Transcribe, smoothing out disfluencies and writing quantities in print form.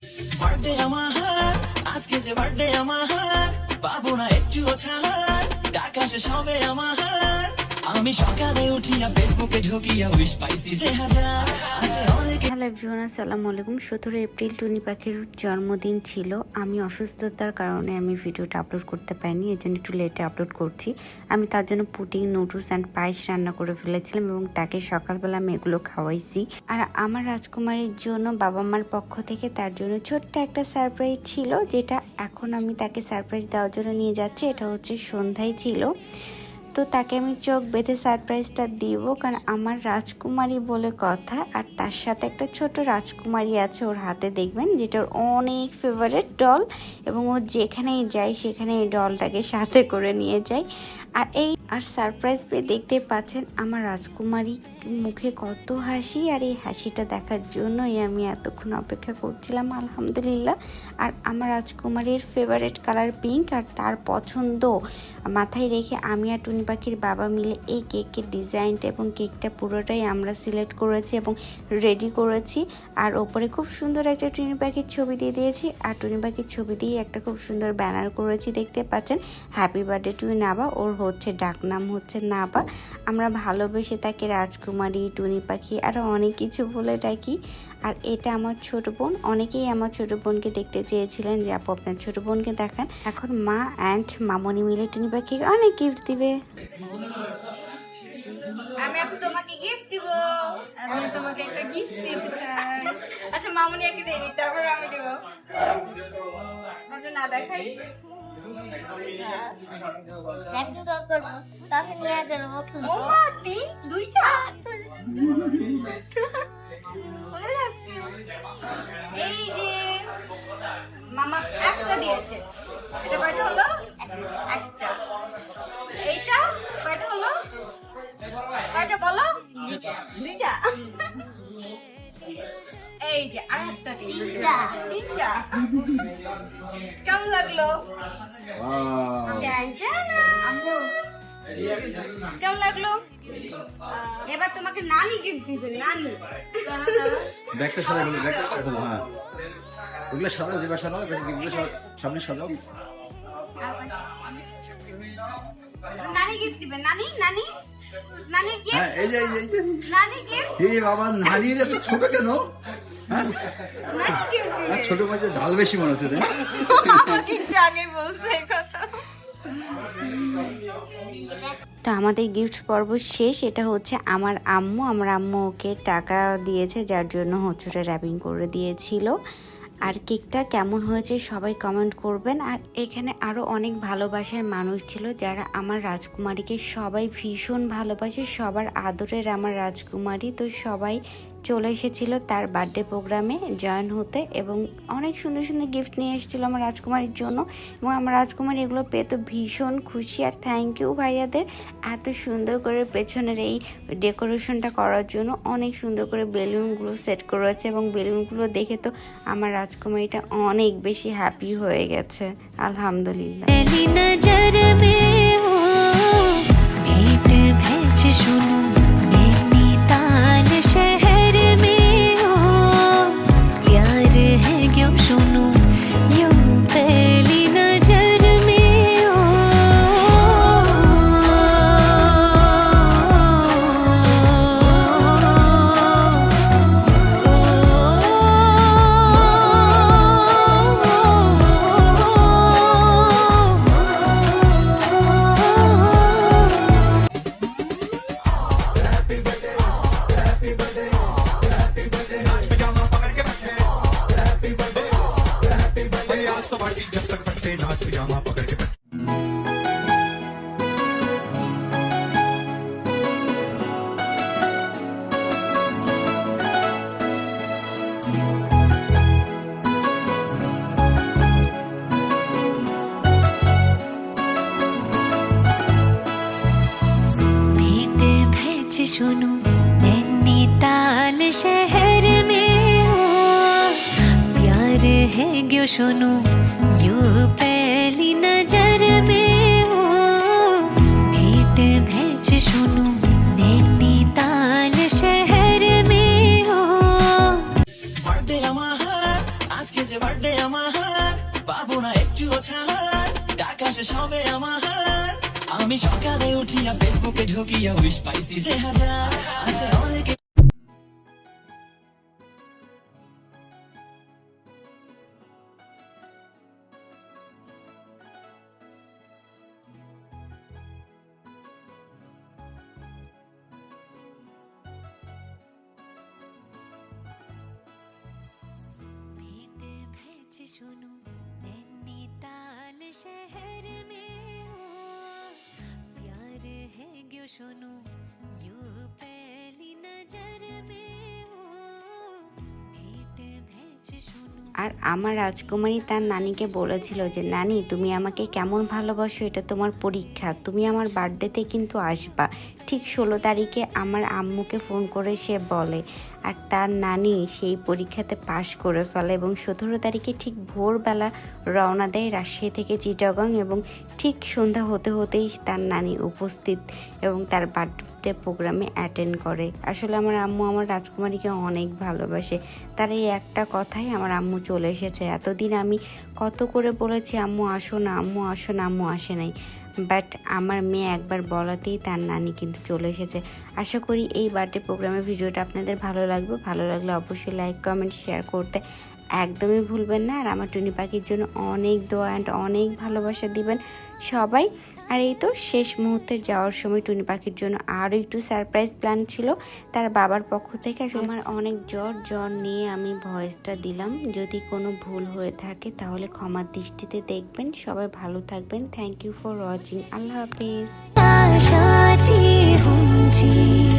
Birthday আমার, আজকে যে বার্থডে আমার, পাবো না একটুও ছাড়, টাকা শেষ হবে আমার। আমি সকালে উঠিয়া ফেসবুকে ঢুকিয়া উইশ পাইছি যে হাজার, আছে অনেক। হ্যালো এভরিওয়ান, আসসালামু আলাইকুম। 17 এপ্রিল টুনি পাখির জন্মদিন ছিল। আমি অসুস্থতার কারণে আমি ভিডিওটা আপলোড করতে পারিনি, এই জন্য একটু লেটে আপলোড করছি। আমি তার জন্য পুডিং, নুডলস অ্যান্ড পায়েস রান্না করে ফেলেছিলাম এবং তাকে সকালবেলা আমি এগুলো খাওয়াইছি। আর আমার রাজকুমারীর জন্য বাবা মার পক্ষ থেকে তার জন্য ছোট্ট একটা সারপ্রাইজ ছিল, যেটা এখন আমি তাকে সারপ্রাইজ দেওয়ার জন্য নিয়ে যাচ্ছি। এটা হচ্ছে সন্ধ্যায় ছিল, তো তাকে আমি চোখ বেঁধে সারপ্রাইজটা দিব, কারণ আমার রাজকুমারী বলে কথা। আর তার সাথে একটা ছোট রাজকুমারী আছে ওর হাতে, দেখবেন, যেটা ওর অনেক ফেভারিট ডল, এবং ও যেখানেই যায় সেখানে এই ডলটাকে সাথে করে নিয়ে যায়। আর সারপ্রাইজ পেয়ে দেখতে পাচ্ছেন আমার রাজকুমারী মুখে কত হাসি, আর এই হাসিটা দেখার জন্যই আমি এতক্ষণ অপেক্ষা করছিলাম, আলহামদুলিল্লাহ। আর আমার রাজকুমারীর ফেভারিট কালার পিঙ্ক, আর তার পছন্দ মাথায় রেখে আমি আর টুনি পাখির বাবা মিলে এই কেকের ডিজাইনটা এবং কেকটা পুরোটাই আমরা সিলেক্ট করেছি এবং রেডি করেছি। আর ওপরে খুব সুন্দর একটা টুনি পাখির ছবি দিয়ে দিয়েছি, আর টুনি পাখির ছবি দিয়ে একটা খুব সুন্দর ব্যানার করেছি, দেখতে পাচ্ছেন, হ্যাপি বার্থডে টু নাবা। ওর হচ্ছে ডাকনাম হচ্ছে নাবা। আমরা ভালোবেসে তাকে রাজকুমারী, টুনি পাখি আরও অনেক কিছু বলে ডাকি। আর এটা আমার ছোট বোন। অনেকেই আমার ছোট বোনকে দেখতে চেয়েছিলেন যে আপু আপনার ছোট বোনকে দেখান। এখন মা অ্যান্ড মামনি মিলে টুনি পাখিকে অনেক গিফট দিবে। আমি আপু তোমাকে গিফট দিব। আমি তোমাকে একটা গিফট দিতে চাই। আচ্ছা মামুনি আগে দিয়ে নি, তারপর আমি দিব। আমরা না দেখাই। ও মা, দুইটা বলে যাচ্ছি। এই যে মামা একটা দিয়েছে। এটা কয়টা হলো? একটা। এইটা কয়টা হলো? কয়টা বলো? দুইটা। এই যে আরেকটা তিনটা। কেমন লাগলো? আম্মু কেমন লাগলো? এবার তোমাকে নানি গিফট দিবে। নানি ব্যাগটা সাদা হলো, ব্যাগটা হলো, হ্যাঁ ওগুলো সাদা, যে বা সাদা, এগুলো সামনে সাজাও। নানি গিফট দিবে। নানি নানি নানি গিফট। হ্যাঁ এই যে নানি গিফট। এই বাবা, নানির এত ছোট কেন? হ্যাঁ নানি গিফট দিবে। ছোট মাঝে ঝাল বেশি মনে হচ্ছে রে। একটু আগে বলছে এই কথা। তো আমাদের গিফট পর্ব শেষ। এটা হচ্ছে আমার আম্মু ওকে টাকা দিয়েছে, যার জন্য হচ্ছে ওটা র্যাপিং করে দিয়েছিল। আর কেকটা কেমন হয়েছে সবাই কমেন্ট করবেন। আর এখানে আরও অনেক ভালোবাসার মানুষ ছিল, যারা আমার রাজকুমারীকে সবাই ভীষণ ভালোবাসে, সবার আদরের আমার রাজকুমারী। তো সবাই চলে এসেছিল তার বার্থডে প্রোগ্রামে জয়েন হতে, এবং অনেক সুন্দর সুন্দর গিফট নিয়ে এসেছিলো আমার রাজকুমারীর জন্য, এবং আমার রাজকুমারী এগুলো পেয়ে তো ভীষণ খুশি। আর থ্যাংক ইউ ভাইয়াদের এত সুন্দর করে পেছনের এই ডেকোরেশনটা করার জন্য। অনেক সুন্দর করে বেলুনগুলো সেট করেছে, এবং বেলুনগুলো দেখে তো আমার রাজকুমারীটা অনেক বেশি হ্যাপি হয়ে গেছে, আলহামদুলিল্লাহ। सुनो नैनीताल शहर में हो प्यार है क्यों सुनो यूं पहली नजर में हो भेंट भेज सुनो नैनीताल शहर में हो বার্থডে আমার, আজকে যে বার্থডে আমার, পাবো না একটুও ছাড়, টাকা শেষ হবে আমার। আমি সকালে উঠিয়া ফেসবুকে ঢুকিয়া উইশ পাইছি যে হাজার, আছে অনেকে भेंट भेज सुनो नैनीताल शहर में हो, प्यार है क्यों सुनो यूं पहली नजर में हो, भेंट भेज सुनो। আর আমার রাজকুমারী তার নানিকে বলেছিল যে নানি তুমি আমাকে কেমন ভালোবাসো এটা তোমার পরীক্ষা, তুমি আমার বার্থডেতে কিন্তু আসবা। ঠিক 16 তারিখে আমার আম্মুকে ফোন করে সে বলে, আর তার নানি সেই পরীক্ষাতে পাশ করে ফেলে এবং 17 তারিখে ঠিক ভোরবেলা রওনা দেয় রাজশাহী থেকে চিটাগং, এবং ঠিক সন্ধ্যা হতে হতেই তার নানি উপস্থিত এবং তার বার্থডে প্রোগ্রামে অ্যাটেন্ড করে। আসলে আমার আম্মু আমার রাজকুমারীকে অনেক ভালোবাসে, তার এই একটা কথাই আমার আম্মু চলে এসেছে। এতদিন আমি কত করে বলেছি আম্মু আসো না, আম্মু আসো না, আম্মু আসে নাই, বাট আমার মেয়ে একবার বলাতেই তার নানি কিন্তু চলে এসেছে। আশা করি এই বার্থডে প্রোগ্রামের ভিডিওটা আপনাদের ভালো লাগবে। ভালো লাগলে অবশ্যই লাইক কমেন্ট শেয়ার করতে একদমই ভুলবেন না। আর আমার টুনি পাখির জন্য অনেক দোয়া অ্যান্ড অনেক ভালোবাসা দিবেন সবাই। আর এই তো শেষ মুহূর্তে যাওয়ার সময় টুনি পাখির জন্য আরও একটু সারপ্রাইজ প্ল্যান ছিল তার বাবার পক্ষ থেকে। আমার অনেক জ্বর নিয়ে আমি ভয়েসটা দিলাম, যদি কোনো ভুল হয়ে থাকে তাহলে ক্ষমার দৃষ্টিতে দেখবেন। সবাই ভালো থাকবেন। Thank you for watching. Allah হাফিজ। आशा जी हूँ जी।